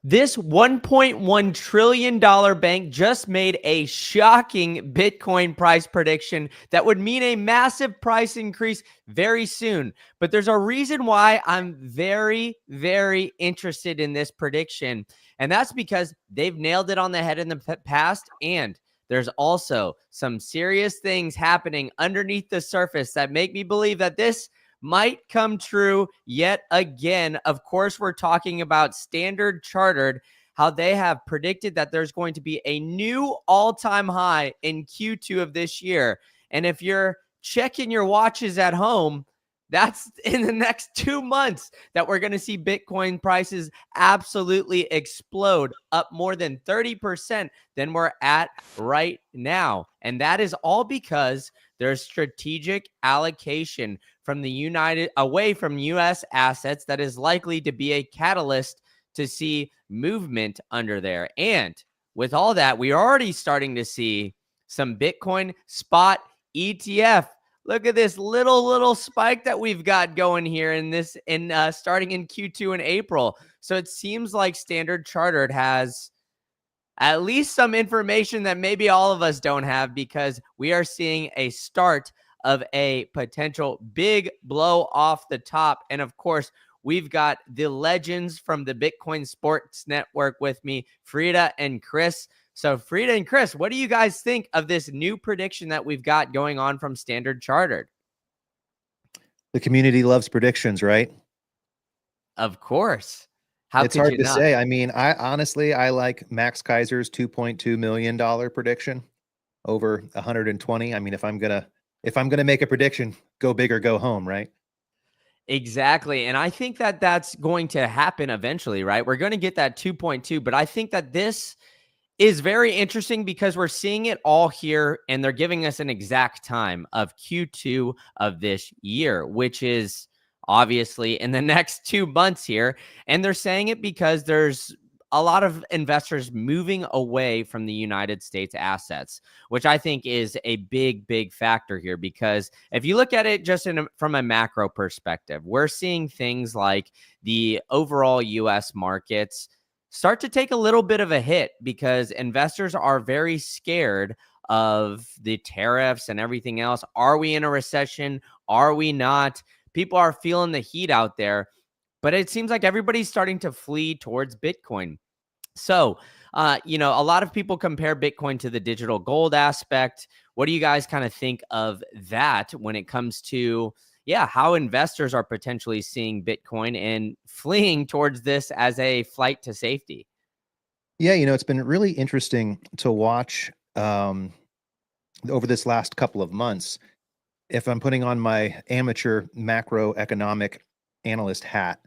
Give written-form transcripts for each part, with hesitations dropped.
This $1.1 trillion bank just made a shocking Bitcoin price prediction that would mean a massive price increase very soon. But there's a reason why I'm very, very interested in this prediction. And that's because they've nailed it on the head in the past. And there's also some serious things happening underneath the surface that make me believe that this might come true yet again. Of course, we're talking about Standard Chartered, how they have predicted that there's going to be a new all-time high in Q2 of this year. And if you're checking your watches at home, that's in the next 2 months that we're going to see Bitcoin prices absolutely explode up more than 30% than we're at right now. And that is all because there's strategic allocation from the United away from US assets that is likely to be a catalyst to see movement under there. And with all that, we are already starting to see some Bitcoin spot ETF. Look at this little spike that we've got going here in this starting in Q2 in April. So it seems like Standard Chartered has at least some information that maybe all of us don't have, because we are seeing a start of a potential big blow off the top. And of course, we've got the legends from the Bitcoin Sports Network with me, Frida and Chris. So Frida and Chris, what do you guys think of this new prediction that we've got going on from Standard Chartered? The community loves predictions, right? Of course. How It's could hard you to not? say. I mean, I honestly, I like Max Kaiser's $2.2 million prediction over 120. I mean, if I'm gonna make a prediction, go big or go home, right? Exactly. And I think that that's going to happen eventually, right? We're going to get that 2.2, but I think that this is very interesting because we're seeing it all here and they're giving us an exact time of Q2 of this year, which is obviously in the next 2 months here. And they're saying it because there's a lot of investors moving away from the United States assets, which I think is a big factor here. Because if you look at it just from a macro perspective, we're seeing things like the overall US markets start to take a little bit of a hit because investors are very scared of the tariffs and everything else. Are we in a recession? Are we not? People are feeling the heat out there, but it seems like everybody's starting to flee towards Bitcoin. So, a lot of people compare Bitcoin to the digital gold aspect. What do you guys kind of think of that when it comes to, yeah, how investors are potentially seeing Bitcoin and fleeing towards this as a flight to safety? Yeah, it's been really interesting to watch over this last couple of months. If I'm putting on my amateur macroeconomic analyst hat,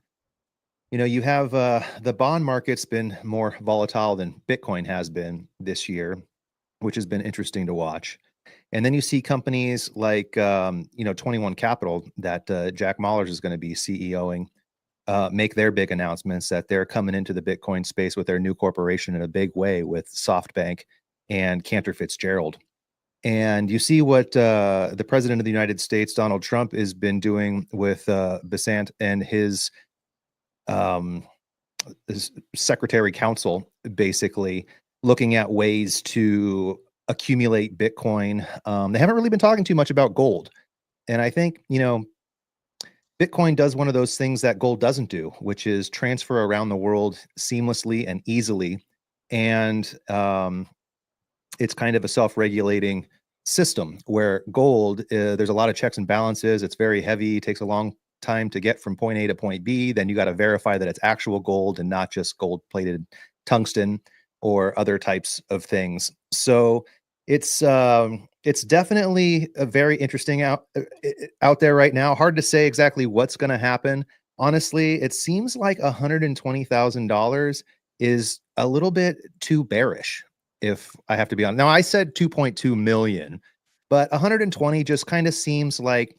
you have the bond market's been more volatile than Bitcoin has been this year, which has been interesting to watch. And then you see companies like 21 Capital that Jack Mallers is going to be CEOing make their big announcements that they're coming into the Bitcoin space with their new corporation in a big way with SoftBank and Cantor Fitzgerald. And you see what the president of the United States, Donald Trump, has been doing with Besant and um, his secretary council, basically looking at ways to accumulate Bitcoin. They haven't really been talking too much about gold. And I think, Bitcoin does one of those things that gold doesn't do, which is transfer around the world seamlessly and easily. And it's kind of a self-regulating system where gold, there's a lot of checks and balances. It's very heavy, takes a long time to get from point A to point B. Then you got to verify that it's actual gold and not just gold-plated tungsten or other types of things. So it's definitely a very interesting out there right now. Hard to say exactly what's going to happen. Honestly, it seems like $120,000 is a little bit too bearish, if I have to be honest. Now, I said 2.2 million, but 120 just kind of seems like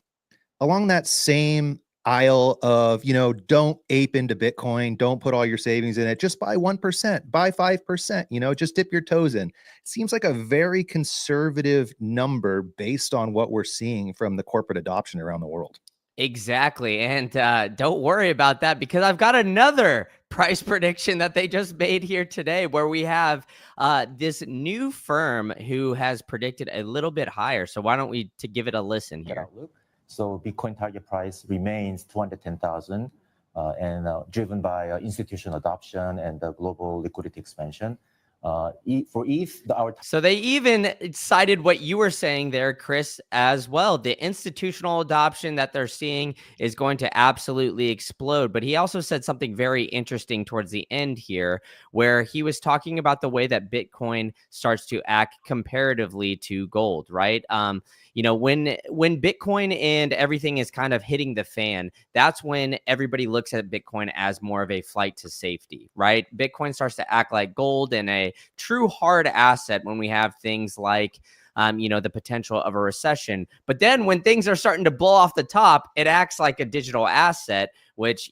along that same aisle of, don't ape into Bitcoin, don't put all your savings in it, just buy 1%, buy 5%, just dip your toes in. It seems like a very conservative number based on what we're seeing from the corporate adoption around the world. Exactly. And don't worry about that because I've got another price prediction that they just made here today where we have this new firm who has predicted a little bit higher. So why don't we to give it a listen here? Outlook. So Bitcoin target price remains 210,000 and driven by institutional adoption and the global liquidity expansion. For ETH, So they even cited what you were saying there, Chris, as well. The institutional adoption that they're seeing is going to absolutely explode. But he also said something very interesting towards the end here, where he was talking about the way that Bitcoin starts to act comparatively to gold, right? When Bitcoin and everything is kind of hitting the fan, that's when everybody looks at Bitcoin as more of a flight to safety, right? Bitcoin starts to act like gold and a true hard asset when we have things like the potential of a recession. But then when things are starting to blow off the top, it acts like a digital asset, which,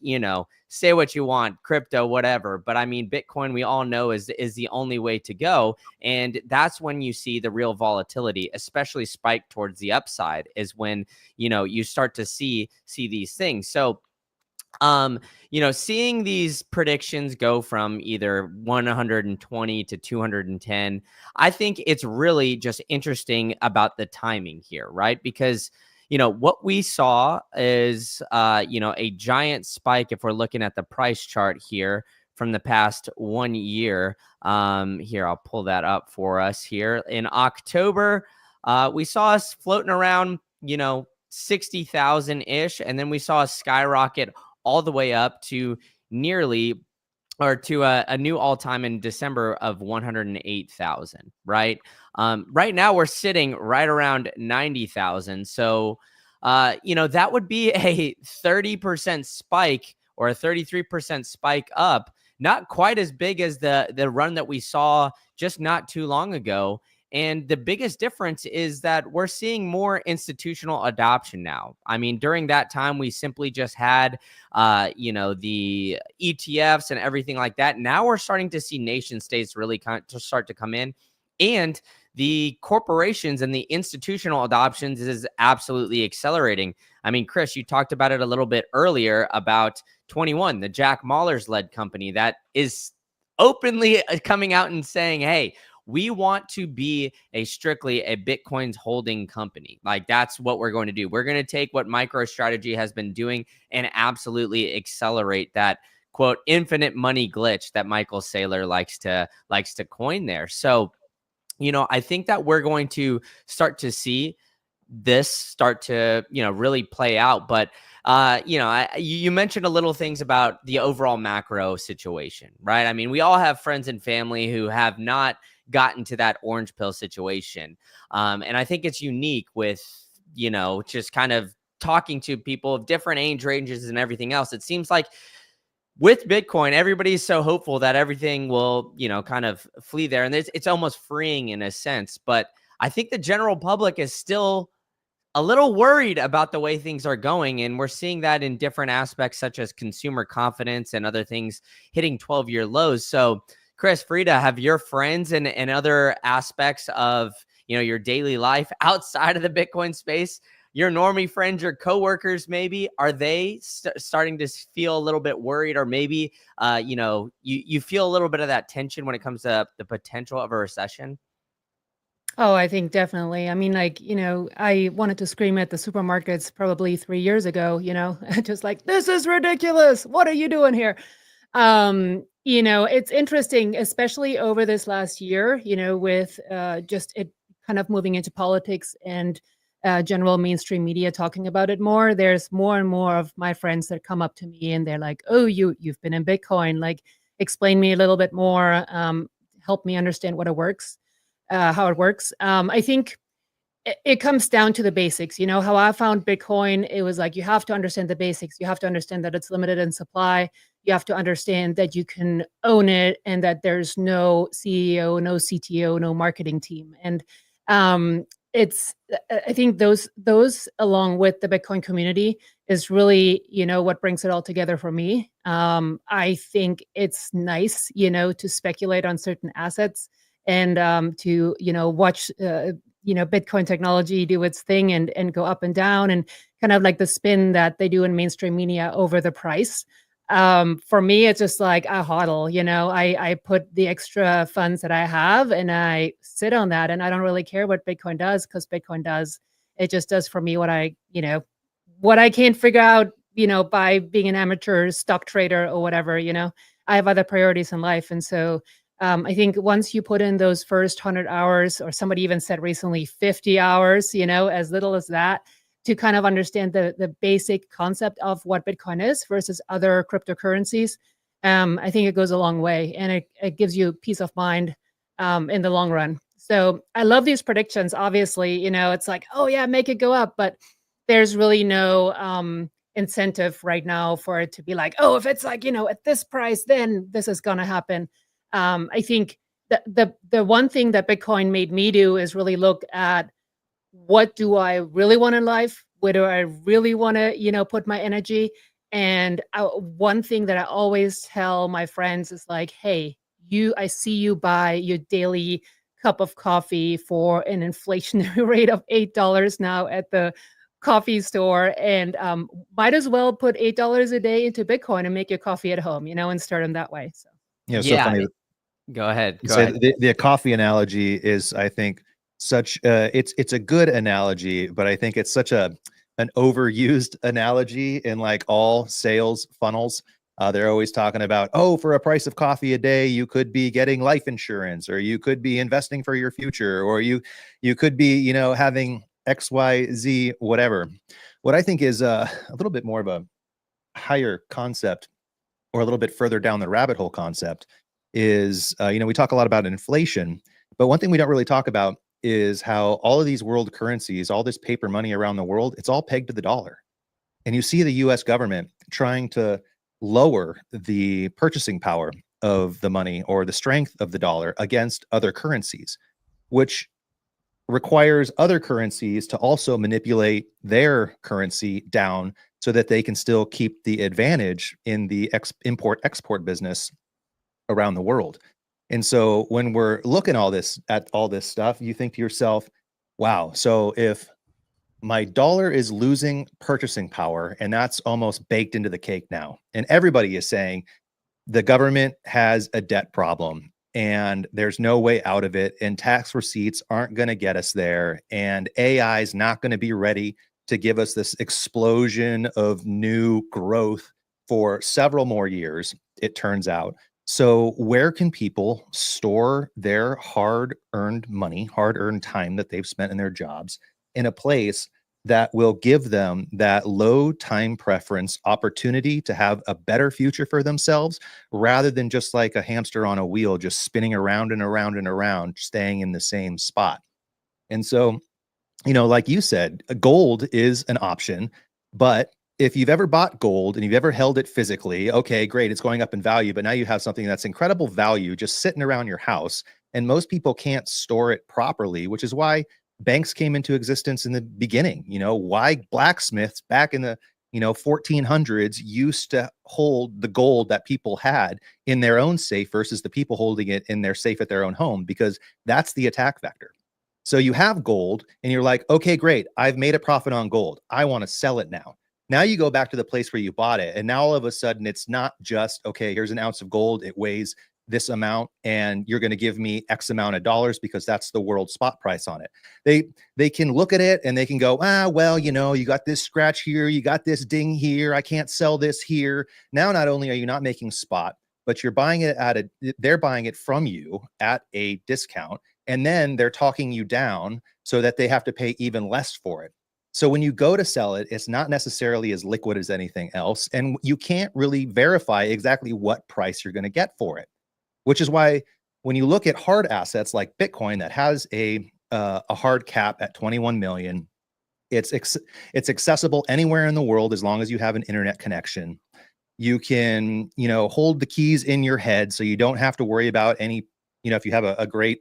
say what you want, crypto, whatever. But I mean, Bitcoin, we all know is the only way to go. And that's when you see the real volatility, especially spike towards the upside, is when, you start to see these things. So seeing these predictions go from either 120 to 210, I think it's really just interesting about the timing here, right? Because, what we saw is, a giant spike if we're looking at the price chart here from the past 1 year. Here, I'll pull that up for us here. In October, we saw us floating around, 60,000-ish, and then we saw a skyrocket all the way up to nearly or to a new all-time in December of 108,000, right? Right now we're sitting right around 90,000. So, that would be a 30% spike or a 33% spike up, not quite as big as the run that we saw just not too long ago. And the biggest difference is that we're seeing more institutional adoption now. I mean, during that time, we simply just had, the ETFs and everything like that. Now we're starting to see nation states really start to come in, and the corporations and the institutional adoptions is absolutely accelerating. I mean, Chris, you talked about it a little bit earlier about 21, the Jack Mallers led company that is openly coming out and saying, hey, we want to be strictly a Bitcoin's holding company. Like, that's what we're going to do. We're going to take what MicroStrategy has been doing and absolutely accelerate that, quote, infinite money glitch that Michael Saylor likes to coin there. So, I think that we're going to start to see this start to, really play out. But, you mentioned a little things about the overall macro situation, right? I mean, we all have friends and family who have not gotten to that orange pill situation. And I think it's unique with, just kind of talking to people of different age ranges and everything else. It seems like with Bitcoin, everybody's so hopeful that everything will, kind of flee there. And it's almost freeing in a sense. But I think the general public is still a little worried about the way things are going. And we're seeing that in different aspects, such as consumer confidence and other things hitting 12-year lows. So, Chris, Frida, have your friends and other aspects of, your daily life outside of the Bitcoin space, your normie friends, your coworkers, maybe, are they starting to feel a little bit worried, or maybe, you feel a little bit of that tension when it comes to the potential of a recession? Oh, I think definitely. I mean, I wanted to scream at the supermarkets probably 3 years ago, just like, this is ridiculous. What are you doing here? It's interesting, especially over this last year, with just it kind of moving into politics and general mainstream media talking about it more. There's more and more of my friends that come up to me and they're like, oh, you've been in Bitcoin, like, explain me a little bit more, help me understand what it works. How it works. I think it comes down to the basics. How I found Bitcoin, it was like, you have to understand the basics. You have to understand that it's limited in supply. You have to understand that you can own it and that there's no CEO, no CTO, no marketing team. And I think those along with the Bitcoin community is really, what brings it all together for me. I think it's nice, to speculate on certain assets and to watch Bitcoin technology do its thing and go up and down, and kind of like the spin that they do in mainstream media over the price. For me, it's just like I hodl, I put the extra funds that I have and I sit on that, and I don't really care what Bitcoin does, because it just does for me what I can't figure out, by being an amateur stock trader or whatever. I have other priorities in life. And so I think once you put in those first 100 hours, or somebody even said recently 50 hours, as little as that, to kind of understand the basic concept of what Bitcoin is versus other cryptocurrencies, I think it goes a long way, and it gives you peace of mind in the long run. So I love these predictions. Obviously, it's like, oh yeah, make it go up, but there's really no incentive right now for it to be like, oh, if it's like, at this price, then this is going to happen. I think the one thing that Bitcoin made me do is really look at, what do I really want in life? Where do I really want to, put my energy? And one thing that I always tell my friends is like, hey, I see you buy your daily cup of coffee for an inflationary rate of $8 now at the coffee store, and might as well put $8 a day into Bitcoin and make your coffee at home, and start them that way. So So funny. Go ahead. The coffee analogy is, I think, such it's a good analogy, but I think it's such an overused analogy in like all sales funnels. They're always talking about, oh, for a price of coffee a day, you could be getting life insurance, or you could be investing for your future, or you could be, having XYZ, whatever. What I think is a little bit more of a higher concept, or a little bit further down the rabbit hole concept, is, we talk a lot about inflation, but one thing we don't really talk about is how all of these world currencies, all this paper money around the world, it's all pegged to the dollar. And you see the US government trying to lower the purchasing power of the money, or the strength of the dollar against other currencies, which requires other currencies to also manipulate their currency down so that they can still keep the advantage in the import-export business around the world. And so when we're looking at all this stuff, you think to yourself, wow, so if my dollar is losing purchasing power, and that's almost baked into the cake now, and everybody is saying the government has a debt problem and there's no way out of it, and tax receipts aren't going to get us there, and AI is not going to be ready to give us this explosion of new growth for several more years, it turns out. So where can people store their hard-earned money, hard-earned time that they've spent in their jobs, in a place that will give them that low time preference opportunity to have a better future for themselves, rather than just like a hamster on a wheel, just spinning around and around and around, staying in the same spot? And so, like you said, gold is an option, but if you've ever bought gold and you've ever held it physically, okay, great, it's going up in value, but now you have something that's incredible value just sitting around your house, and most people can't store it properly, which is why banks came into existence in the beginning. Why blacksmiths back in the 1400s used to hold the gold that people had in their own safe versus the people holding it in their safe at their own home, because that's the attack vector. So you have gold and you're like, okay, great, I've made a profit on gold, I want to sell it now. Now you go back to the place where you bought it, and now all of a sudden it's not just, okay, here's an ounce of gold, it weighs this amount, and you're going to give me X amount of dollars because that's the world spot price on it. They can look at it and they can go, well, you got this scratch here, you got this ding here, I can't sell this here. Now, not only are you not making spot, but you're buying it they're buying it from you at a discount, and then they're talking you down so that they have to pay even less for it. So when you go to sell it, it's not necessarily as liquid as anything else, and you can't really verify exactly what price you're going to get for it. Which is why when you look at hard assets like Bitcoin that has a hard cap at 21 million, it's accessible anywhere in the world as long as you have an internet connection. You can, hold the keys in your head, so you don't have to worry about any, if you have a great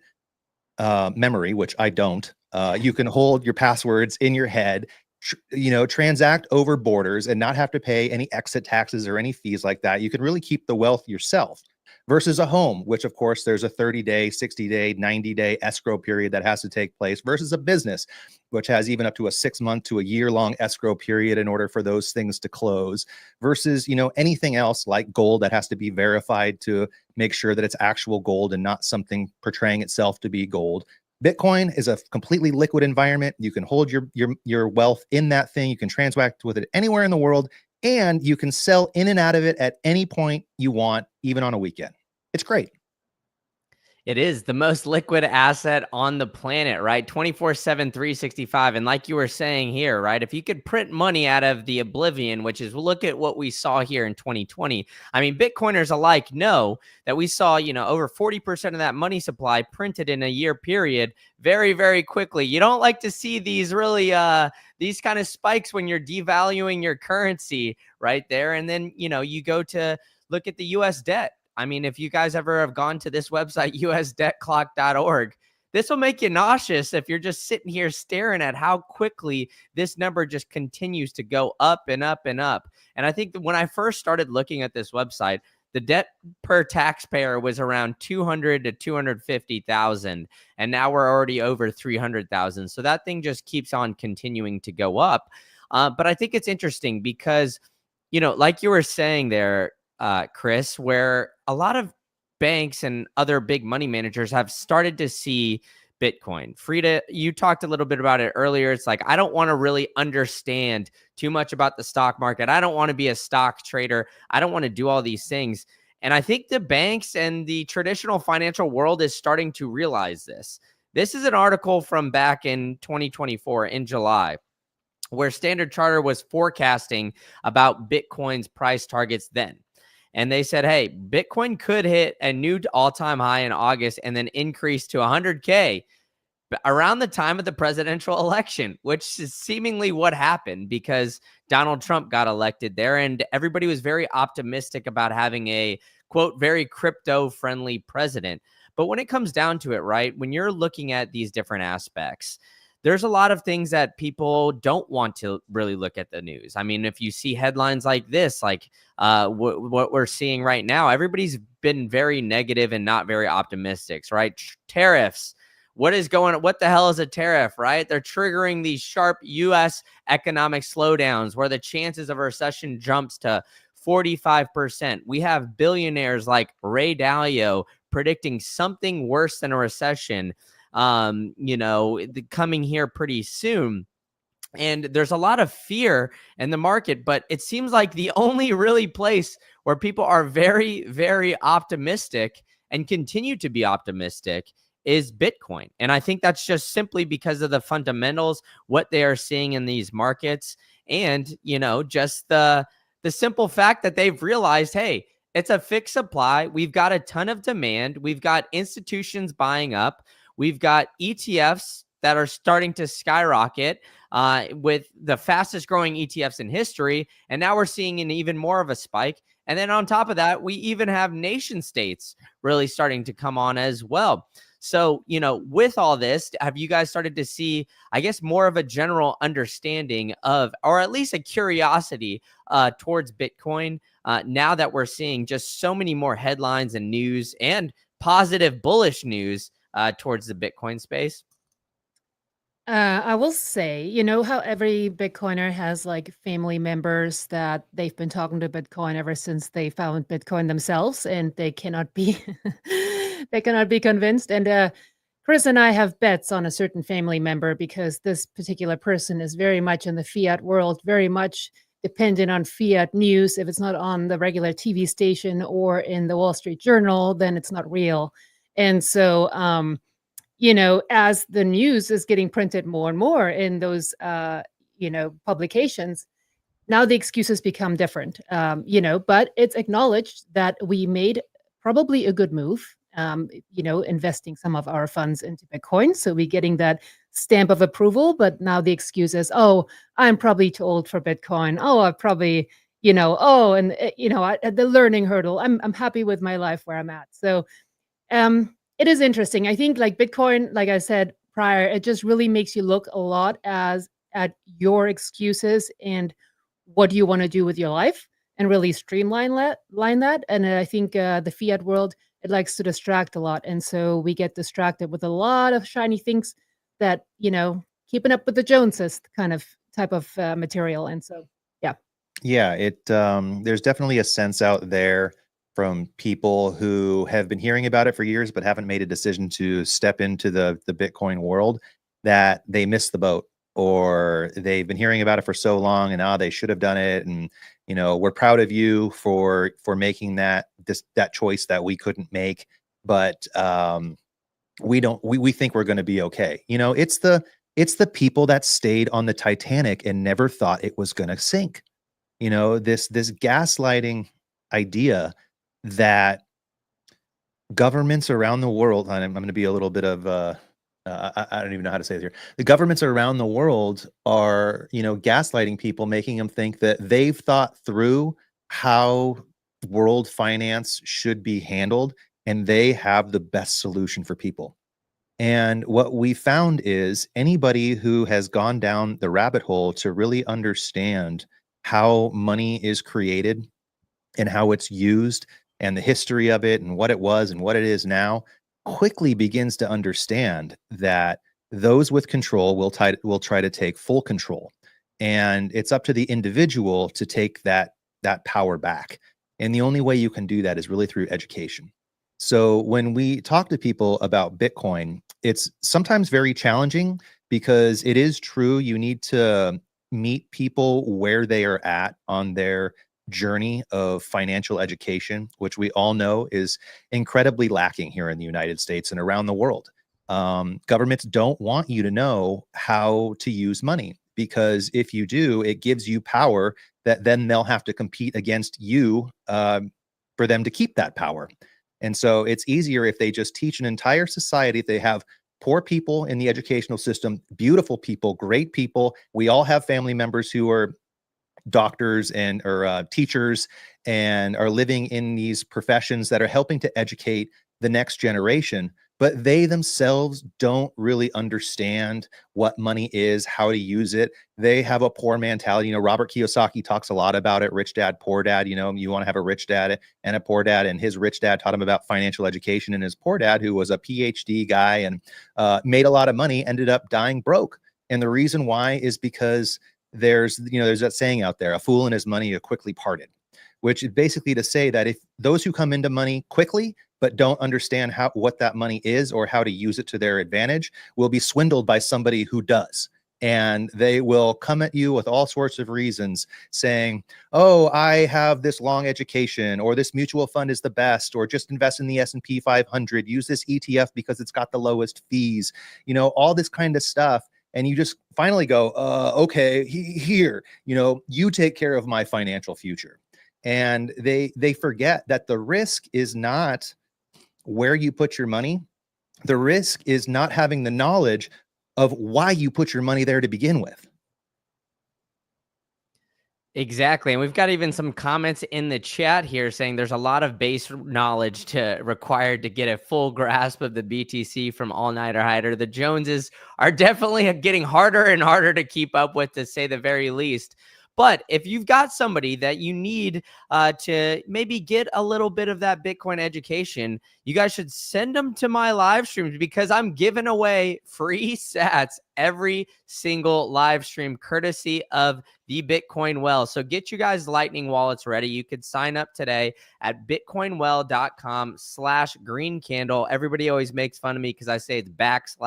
memory, which I don't, you can hold your passwords in your head, transact over borders and not have to pay any exit taxes or any fees like that. You can really keep the wealth yourself. versus a home, which of course there's a 30-day, 60-day, 90-day escrow period that has to take place, versus a business, which has even up to a 6-month to a year-long escrow period in order for those things to close, versus, anything else like gold that has to be verified to make sure that it's actual gold and not something portraying itself to be gold. Bitcoin is a completely liquid environment. You can hold your wealth in that thing. You can transact with it anywhere in the world, and you can sell in and out of it at any point you want, even on a weekend. It's great. It is the most liquid asset on the planet, right? 24/7, 365. And like you were saying here, right? If you could print money out of the oblivion, which is, look at what we saw here in 2020. I mean, Bitcoiners alike know that we saw, over 40% of that money supply printed in a year period very, very quickly. You don't like to see these really, these kind of spikes when you're devaluing your currency right there. And then, you go to look at the US debt. I mean, if you guys ever have gone to this website, usdebtclock.org, this will make you nauseous if you're just sitting here staring at how quickly this number just continues to go up and up and up. And I think that when I first started looking at this website, the debt per taxpayer was around 200 to 250,000, and now we're already over 300,000. So that thing just keeps on continuing to go up. But I think it's interesting because, like you were saying there, Chris, where a lot of banks and other big money managers have started to see Bitcoin. Frida, you talked a little bit about it earlier. It's like, I don't want to really understand too much about the stock market. I don't want to be a stock trader. I don't want to do all these things. And I think the banks and the traditional financial world is starting to realize this. This is an article from back in 2024 in July, where Standard Chartered was forecasting about Bitcoin's price targets then. And they said, hey, Bitcoin could hit a new all-time high in August and then increase to 100K around the time of the presidential election, which is seemingly what happened because Donald Trump got elected there. And everybody was very optimistic about having a, quote, very crypto-friendly president. But when it comes down to it, right, when you're looking at these different aspects, there's a lot of things that people don't want to really look at the news. I mean, if you see headlines like this, like what we're seeing right now, everybody's been very negative and not very optimistic, right? Tariffs. What the hell is a tariff, right? They're triggering these sharp U.S. economic slowdowns where the chances of a recession jumps to 45%. We have billionaires like Ray Dalio predicting something worse than a recession coming here pretty soon. And there's a lot of fear in the market, but it seems like the only really place where people are very, very optimistic and continue to be optimistic is Bitcoin. And I think that's just simply because of the fundamentals, what they are seeing in these markets, and, just the simple fact that they've realized, hey, it's a fixed supply. We've got a ton of demand. We've got institutions buying up. We've got ETFs that are starting to skyrocket with the fastest growing ETFs in history. And now we're seeing an even more of a spike. And then on top of that, we even have nation states really starting to come on as well. So, with all this, have you guys started to see, I guess, more of a general understanding of, or at least a curiosity towards Bitcoin now that we're seeing just so many more headlines and news and positive bullish news towards the Bitcoin space? I will say, how every Bitcoiner has like family members that they've been talking to Bitcoin ever since they found Bitcoin themselves, and they cannot be they cannot be convinced. And Chris and I have bets on a certain family member because this particular person is very much in the fiat world, very much dependent on fiat news. If it's not on the regular TV station or in the Wall Street Journal, then it's not real. And so, as the news is getting printed more and more in those, publications, now the excuses become different, but it's acknowledged that we made probably a good move, investing some of our funds into Bitcoin. So we're getting that stamp of approval, but now the excuse is, oh, I'm probably too old for Bitcoin. Oh, I've probably, the learning hurdle. I'm happy with my life where I'm at. So, it is interesting. I think like Bitcoin, like I said prior, it just really makes you look a lot at your excuses and what you want to do with your life. and really streamline that. And I think the fiat world, it likes to distract a lot. And so we get distracted with a lot of shiny things that, keeping up with the Joneses kind of type of material. And so, yeah. Yeah, there's definitely a sense out there from people who have been hearing about it for years but haven't made a decision to step into the Bitcoin world, that they missed the boat, or they've been hearing about it for so long and they should have done it. And we're proud of you for making that choice that we couldn't make, but we think we're going to be okay. It's the people that stayed on the Titanic and never thought it was going to sink. This gaslighting idea that governments around the world, and I'm going to be a little bit of I don't even know how to say this here. The governments around the world are, gaslighting people, making them think that they've thought through how world finance should be handled, and they have the best solution for people. And what we found is anybody who has gone down the rabbit hole to really understand how money is created and how it's used and the history of it and what it was and what it is now quickly begins to understand that those with control will try to take full control. And it's up to the individual to take that power back. And the only way you can do that is really through education. So when we talk to people about Bitcoin, it's sometimes very challenging because it is true you need to meet people where they are at on their journey of financial education, which we all know is incredibly lacking here in the United States and around the world. Governments don't want you to know how to use money, because if you do, it gives you power that then they'll have to compete against you for them to keep that power. And so it's easier if they just teach an entire society. They have poor people in the educational system, beautiful people, great people. We all have family members who are doctors or teachers and are living in these professions that are helping to educate the next generation, but they themselves don't really understand what money is, how to use it. They have a poor mentality. Robert Kiyosaki talks a lot about it. Rich dad, poor dad. You want to have a rich dad and a poor dad, and his rich dad taught him about financial education, and his poor dad, who was a PhD guy and made a lot of money, ended up dying broke. And the reason why is because there's that saying out there, a fool and his money are quickly parted, which is basically to say that if those who come into money quickly but don't understand what that money is or how to use it to their advantage will be swindled by somebody who does. And they will come at you with all sorts of reasons saying, oh, I have this long education, or this mutual fund is the best, or just invest in the S&P 500, use this ETF because it's got the lowest fees, all this kind of stuff. And you just finally go, okay, here, you take care of my financial future. And they forget that the risk is not where you put your money. The risk is not having the knowledge of why you put your money there to begin with. Exactly. And we've got even some comments in the chat here saying there's a lot of base knowledge required to get a full grasp of the BTC from All Nighter Hider. The Joneses are definitely getting harder and harder to keep up with, to say the very least. But if you've got somebody that you need to maybe get a little bit of that Bitcoin education, you guys should send them to my live streams, because I'm giving away free sats every single live stream courtesy of the Bitcoin Well. So get you guys Lightning wallets ready. You could sign up today at bitcoinwell.com/greencandle. Everybody always makes fun of me because I say it's /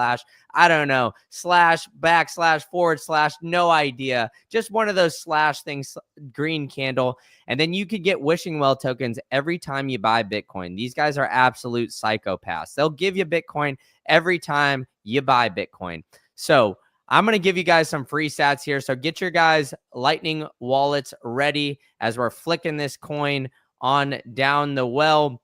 I don't know, // / no idea. Just one of those slash things, green candle. And then you could get Wishing Well tokens every time you buy Bitcoin. These guys are absolute psychopaths. They'll give you Bitcoin every time you buy Bitcoin. So I'm going to give you guys some free sats here. So get your guys Lightning wallets ready as we're flicking this coin on down the well.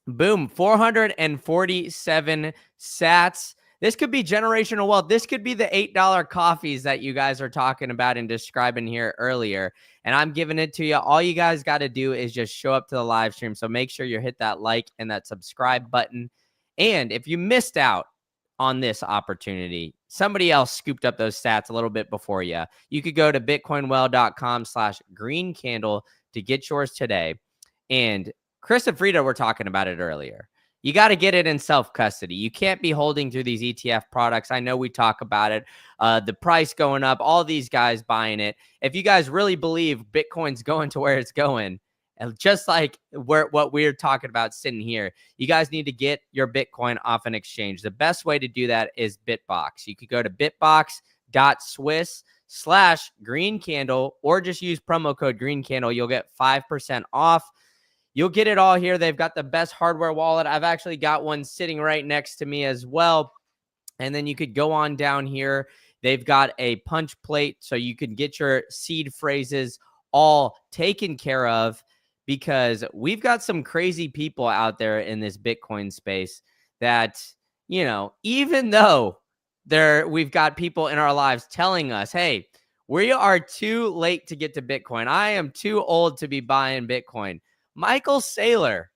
Boom, 447 sats. This could be generational wealth. This could be the $8 coffees that you guys are talking about and describing here earlier. And I'm giving it to you. All you guys got to do is just show up to the live stream. So make sure you hit that like and that subscribe button. And if you missed out on this opportunity, somebody else scooped up those stats a little bit before you. You could go to bitcoinwell.com/greencandle to get yours today. And Chris and Frida were talking about it earlier. You got to get it in self-custody. You can't be holding through these ETF products. I know we talk about it, the price going up, all these guys buying it. If you guys really believe Bitcoin's going to where it's going, and just like what we're talking about sitting here, you guys need to get your Bitcoin off an exchange. The best way to do that is Bitbox. You could go to bitbox.swiss/greencandle or just use promo code greencandle. You'll get 5% off. You'll get it all here. They've got the best hardware wallet. I've actually got one sitting right next to me as well. And then you could go on down here. They've got a punch plate so you can get your seed phrases all taken care of, because we've got some crazy people out there in this Bitcoin space that, you know, even though we've got people in our lives telling us, hey, we are too late to get to Bitcoin. I am too old to be buying Bitcoin. Michael Saylor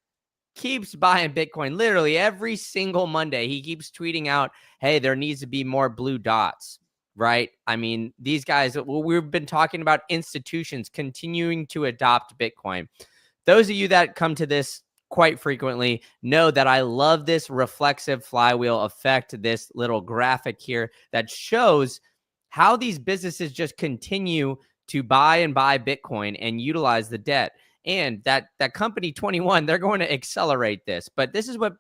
keeps buying Bitcoin literally every single Monday. He keeps tweeting out, hey, there needs to be more blue dots, right? I mean, these guys, we've been talking about institutions continuing to adopt Bitcoin. Those of you that come to this quite frequently know that I love this reflexive flywheel effect, this little graphic here that shows how these businesses just continue to buy and buy Bitcoin and utilize the debt. And that company 21, they're going to accelerate this. But this is what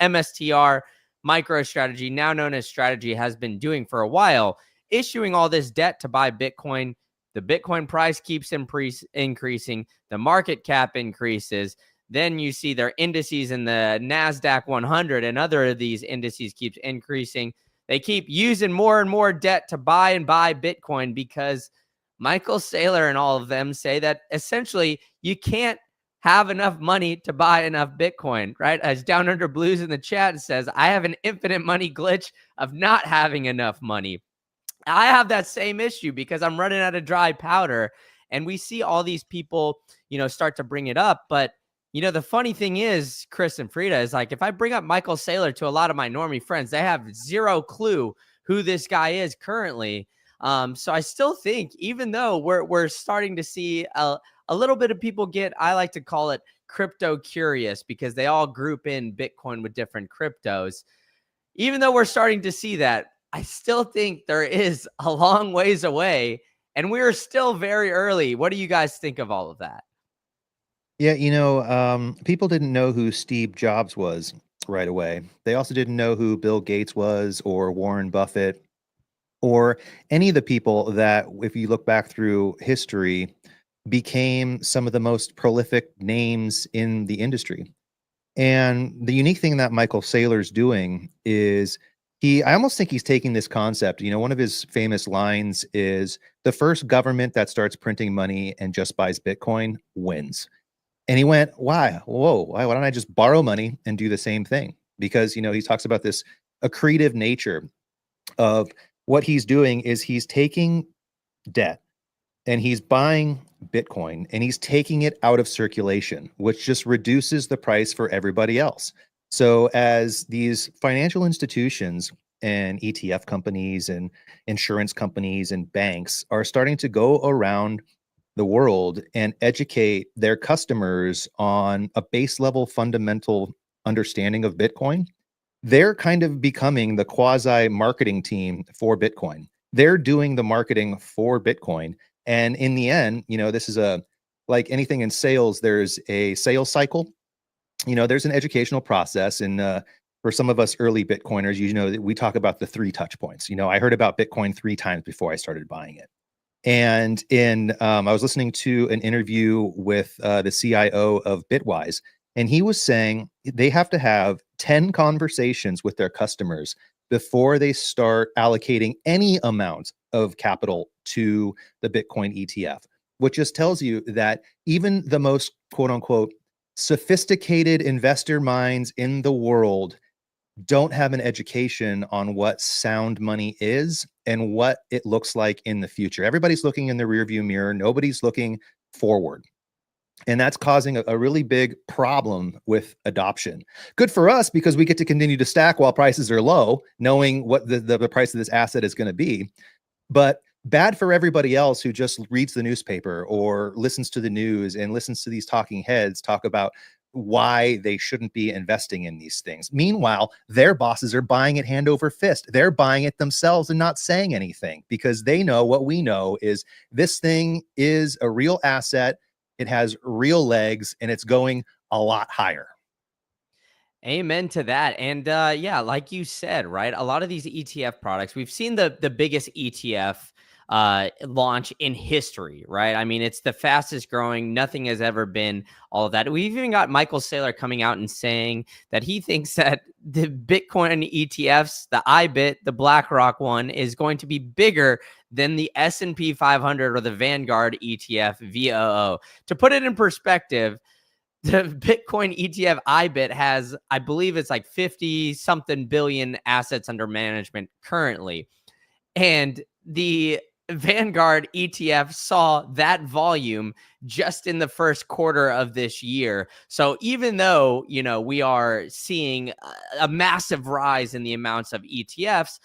MSTR, MicroStrategy, now known as Strategy, has been doing for a while, issuing all this debt to buy Bitcoin. The Bitcoin price keeps increasing. The market cap increases. Then you see their indices in the NASDAQ 100 and other of these indices keeps increasing. They keep using more and more debt to buy and buy Bitcoin because Michael Saylor and all of them say that essentially you can't have enough money to buy enough Bitcoin, right? As Down Under Blues in the chat says, I have an infinite money glitch of not having enough money. I have that same issue because I'm running out of dry powder, and we see all these people, you know, start to bring it up. But, you know, the funny thing is, Chris and Frida, is like, if I bring up Michael Saylor to a lot of my normie friends, they have zero clue who this guy is currently. So I still think, even though we're starting to see a little bit of people get, I like to call it crypto curious, because they all group in Bitcoin with different cryptos. Even though we're starting to see that, I still think there is a long ways away, and we're still very early. What do you guys think of all of that? Yeah, you know, people didn't know who Steve Jobs was right away. They also didn't know who Bill Gates was, or Warren Buffett, or any of the people that, if you look back through history, became some of the most prolific names in the industry. And the unique thing that Michael Saylor's doing is I almost think he's taking this concept. You know, one of his famous lines is, the first government that starts printing money and just buys Bitcoin wins. And he went, why don't I just borrow money and do the same thing? Because, you know, he talks about this accretive nature of what he's doing is he's taking debt and he's buying Bitcoin and he's taking it out of circulation, which just reduces the price for everybody else. So as these financial institutions and ETF companies and insurance companies and banks are starting to go around the world and educate their customers on a base level fundamental understanding of Bitcoin, they're kind of becoming the quasi marketing team for Bitcoin. They're doing the marketing for Bitcoin. And in the end, you know, this is like anything in sales, there's a sales cycle. You know, there's an educational process. And for some of us early Bitcoiners, you know, we talk about the 3 touch points. You know, I heard about Bitcoin 3 times before I started buying it. And I was listening to an interview with the CIO of Bitwise, and he was saying they have to have 10 conversations with their customers before they start allocating any amount of capital to the Bitcoin ETF, which just tells you that even the most quote unquote sophisticated investor minds in the world don't have an education on what sound money is and what it looks like in the future. Everybody's looking in the rearview mirror. Nobody's looking forward. And that's causing a really big problem with adoption. Good for us because we get to continue to stack while prices are low, knowing what the price of this asset is going to be. But bad for everybody else who just reads the newspaper or listens to the news and listens to these talking heads talk about why they shouldn't be investing in these things. Meanwhile, their bosses are buying it hand over fist. They're buying it themselves and not saying anything because they know what we know is this thing is a real asset. It has real legs and it's going a lot higher. Amen to that. And yeah, like you said, right? A lot of these ETF products, we've seen the biggest ETF launch in history, right? I mean, it's the fastest growing. Nothing has ever been all of that. We've even got Michael Saylor coming out and saying that he thinks that the Bitcoin ETFs, the IBIT, the BlackRock one, is going to be bigger than the S&P 500 or the Vanguard ETF VOO. To put it in perspective, the Bitcoin ETF IBIT has, I believe it's like 50 something billion assets under management currently. And the Vanguard ETF saw that volume just in the first quarter of this year. So even though, you know, we are seeing a massive rise in the amounts of ETFs,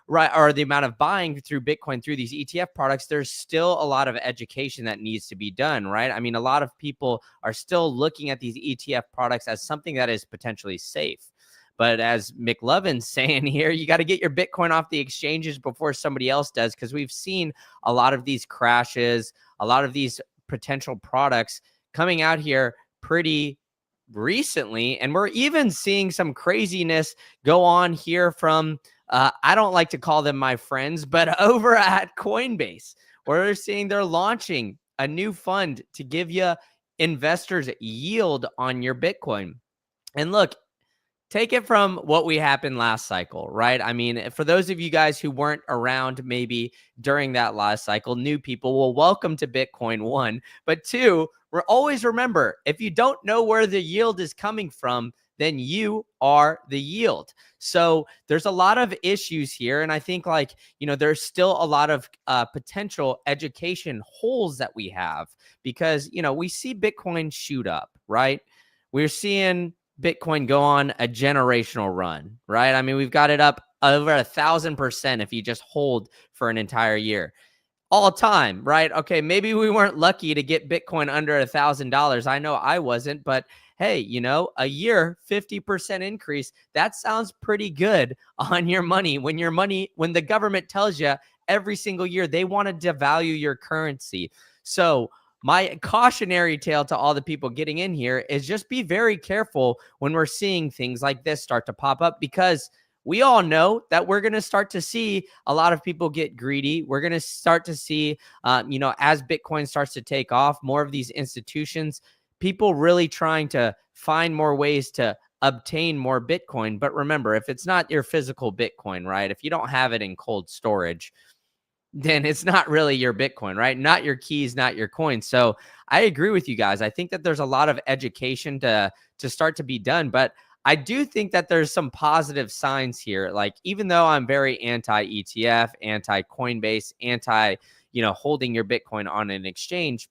right, or the amount of buying through Bitcoin through these ETF products, there's still a lot of education that needs to be done, right? I mean, a lot of people are still looking at these ETF products as something that is potentially safe. But as McLovin's saying here, you got to get your Bitcoin off the exchanges before somebody else does, because we've seen a lot of these crashes, a lot of these potential products coming out here pretty recently. And we're even seeing some craziness go on here from I don't like to call them my friends, but over at Coinbase, where they're seeing they're launching a new fund to give you investors yield on your Bitcoin. And look, take it from what we happened last cycle, right? I mean, for those of you guys who weren't around maybe during that last cycle, new people, well, welcome to Bitcoin, one. But two, always remember, if you don't know where the yield is coming from, then you are the yield. So there's a lot of issues here. And I think, like, you know, there's still a lot of potential education holes that we have because, you know, we see Bitcoin shoot up, right? We're seeing Bitcoin go on a generational run, right? I mean, we've got it up over 1,000% if you just hold for an entire year. All time, right? Okay, maybe we weren't lucky to get Bitcoin under $1,000. I know I wasn't, but hey, you know, a year, 50% increase, that sounds pretty good on your money. When the government tells you every single year they want to devalue your currency. So my cautionary tale to all the people getting in here is just be very careful when we're seeing things like this start to pop up, because we all know that we're going to start to see a lot of people get greedy. We're going to start to see, you know, as Bitcoin starts to take off, more of these institutions, people really trying to find more ways to obtain more Bitcoin. But remember, if it's not your physical Bitcoin, right? If you don't have it in cold storage, then it's not really your Bitcoin, right? Not your keys, not your coins. So I agree with you guys. I think that there's a lot of education to start to be done, but I do think that there's some positive signs here. Like, even though I'm very anti-ETF, anti-Coinbase, you know, holding your Bitcoin on an exchange,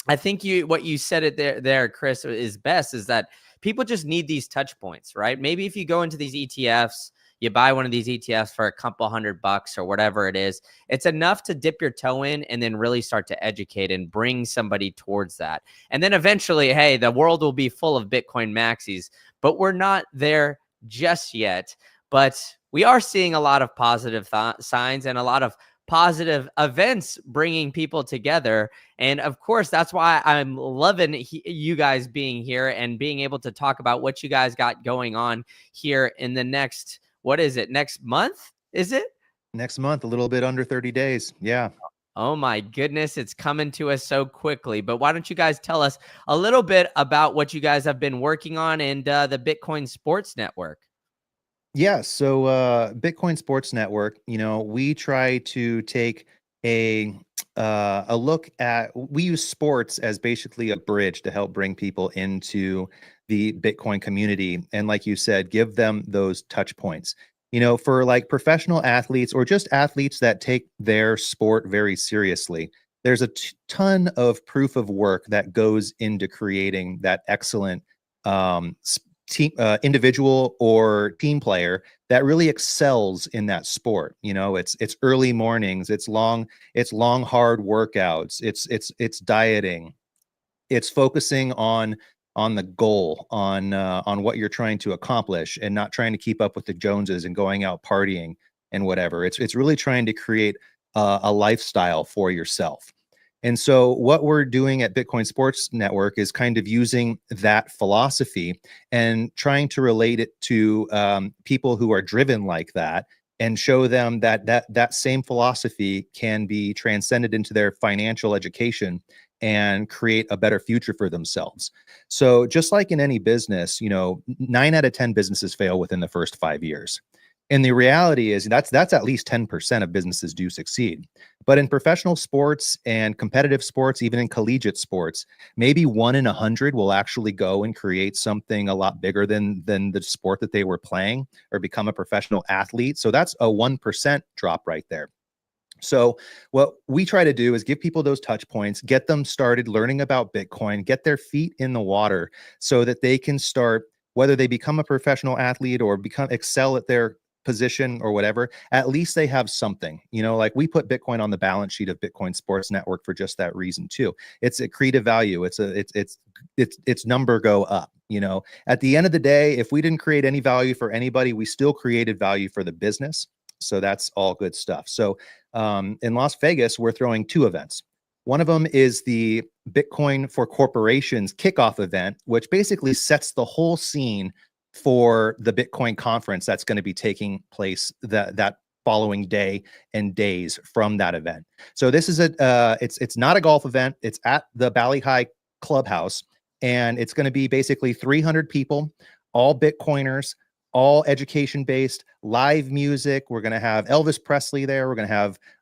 I think what you said it there, Chris, is best, is that people just need these touch points, right? Maybe if you go into these ETFs, you buy one of these ETFs for a couple $100 or whatever it is, it's enough to dip your toe in and then really start to educate and bring somebody towards that. And then eventually, hey, the world will be full of Bitcoin maxis, but we're not there just yet. But we are seeing a lot of positive signs and a lot of positive events bringing people together. And of course, that's why I'm loving you guys being here and being able to talk about what you guys got going on here in the next, what is it, next month? Is it? Next month, a little bit under 30 days. Yeah. Oh my goodness, it's coming to us so quickly. But why don't you guys tell us a little bit about what you guys have been working on and the Bitcoin Sports Network? Yeah, so Bitcoin Sports Network, you know, we try to take a look at, we use sports as basically a bridge to help bring people into the Bitcoin community, and like you said, give them those touch points. You know, for like professional athletes or just athletes that take their sport very seriously, there's a ton of proof of work that goes into creating that excellent team, individual or team player that really excels in that sport. You know, it's early mornings, it's long hard workouts, it's dieting, it's focusing on the goal, on what you're trying to accomplish, and not trying to keep up with the Joneses and going out partying and whatever. It's really trying to create a lifestyle for yourself. And so what we're doing at Bitcoin Sports Network is kind of using that philosophy and trying to relate it to people who are driven like that, and show them that same philosophy can be transcended into their financial education and create a better future for themselves. So just like in any business, you know, 9 out of 10 businesses fail within the first 5 years. And the reality is that's at least 10% of businesses do succeed. But in professional sports and competitive sports, even in collegiate sports, maybe 1 in 100 will actually go and create something a lot bigger than the sport that they were playing, or become a professional athlete. So that's a 1% drop right there. So what we try to do is give people those touch points, get them started learning about Bitcoin, get their feet in the water so that they can start, whether they become a professional athlete or excel at their position or whatever, at least they have something. You know, like we put Bitcoin on the balance sheet of Bitcoin Sports Network for just that reason too. It's a creative value. It's number go up. You know, at the end of the day, if we didn't create any value for anybody, we still created value for the business. So that's all good stuff. So in Las Vegas, we're throwing 2 events. One of them is the Bitcoin for Corporations kickoff event, which basically sets the whole scene for the Bitcoin conference that's going to be taking place that following day and days from that event. So this is it's not a golf event. It's at the Bali High Clubhouse, and it's going to be basically 300 people, all Bitcoiners, all education based, live music. We're going to have Elvis Presley there. We're going to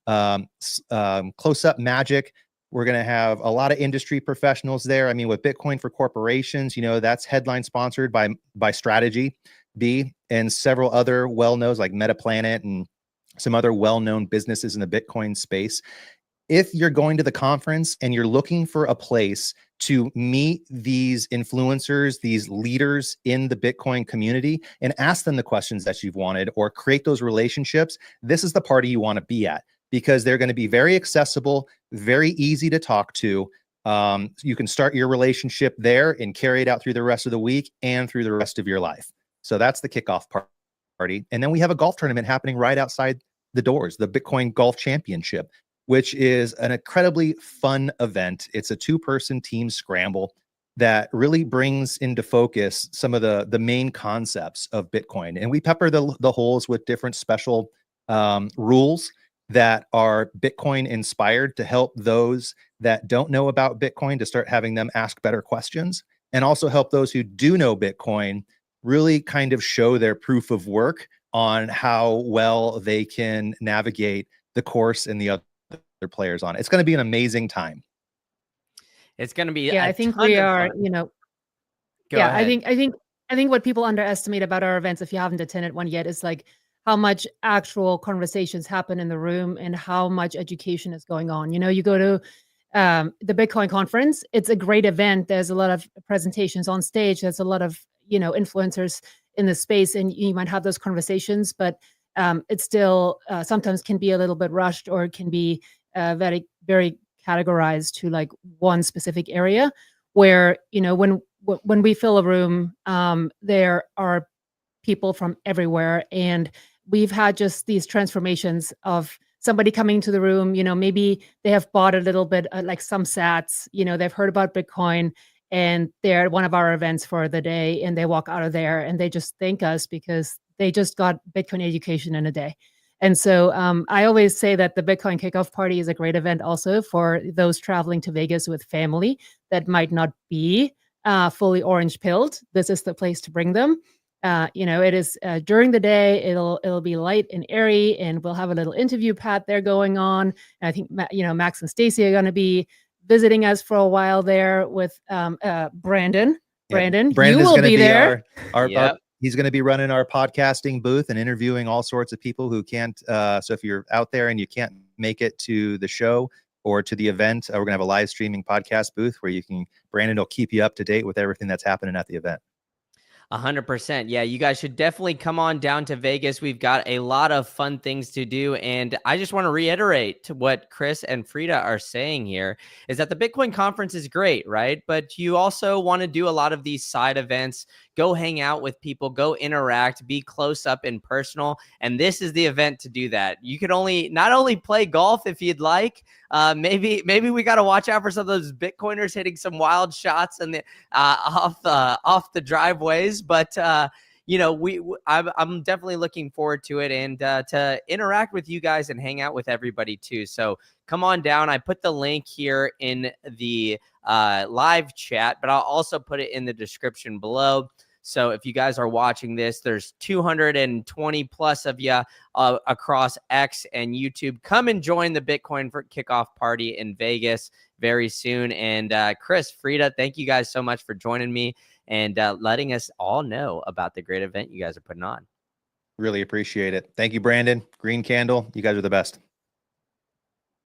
have close up magic. We're going to have a lot of industry professionals there. I mean, with Bitcoin for Corporations, you know, that's headline sponsored by Strategy B and several other well-knowns like MetaPlanet and some other well-known businesses in the Bitcoin space. If you're going to the conference and you're looking for a place to meet these influencers, these leaders in the Bitcoin community, and ask them the questions that you've wanted or create those relationships, this is the party you want to be at, because they're going to be very accessible, very easy to talk to. You can start your relationship there and carry it out through the rest of the week and through the rest of your life. So that's the kickoff party. And then we have a golf tournament happening right outside the doors, the Bitcoin Golf Championship, which is an incredibly fun event. It's a 2-person team scramble that really brings into focus some of the main concepts of Bitcoin. And we pepper the holes with different special rules that are Bitcoin inspired to help those that don't know about Bitcoin to start having them ask better questions, and also help those who do know Bitcoin really kind of show their proof of work on how well they can navigate the course and the other players on it. It's going to be an amazing time. It's going to be I think we are, you know, Go ahead. I think what people underestimate about our events, if you haven't attended one yet, is like how much actual conversations happen in the room and how much education is going on. You know, you go to the Bitcoin conference, it's a great event. There's a lot of presentations on stage. There's a lot of, you know, influencers in the space, and you might have those conversations, but it still sometimes can be a little bit rushed, or it can be very, very categorized to like one specific area, where, you know, when we fill a room, there are people from everywhere. And we've had just these transformations of somebody coming to the room, you know, maybe they have bought a little bit, like some sats, you know, they've heard about Bitcoin and they're at one of our events for the day, and they walk out of there and they just thank us because they just got Bitcoin education in a day. And so I always say that the Bitcoin kickoff party is a great event also for those traveling to Vegas with family that might not be fully orange pilled. This is the place to bring them. You know, it is during the day. It'll be light and airy, and we'll have a little interview pad there going on. And I think you know, Max and Stacy are going to be visiting us for a while there with Brandon. Brandon, you will be there. Our he's going to be running our podcasting booth and interviewing all sorts of people who can't. So if you're out there and you can't make it to the show or to the event, we're going to have a live streaming podcast booth where Brandon will keep you up to date with everything that's happening at the event. 100%. Yeah, you guys should definitely come on down to Vegas. We've got a lot of fun things to do. And I just want to reiterate what Chris and Frida are saying here is that the Bitcoin conference is great, right? But you also want to do a lot of these side events, go hang out with people, go interact, be close up and personal. And this is the event to do that. You could not only play golf if you'd like, maybe we got to watch out for some of those Bitcoiners hitting some wild shots and off the driveways. But I'm definitely looking forward to it and to interact with you guys and hang out with everybody too. So come on down. I put the link here in the live chat, but I'll also put it in the description below. So if you guys are watching this, there's 220 plus of you across X and YouTube. Come and join the Bitcoin for kickoff party in Vegas very soon. And Chris, Frida, thank you guys so much for joining me and letting us all know about the great event you guys are putting on. Really appreciate it. Thank you, Brandon. Green Candle. You guys are the best.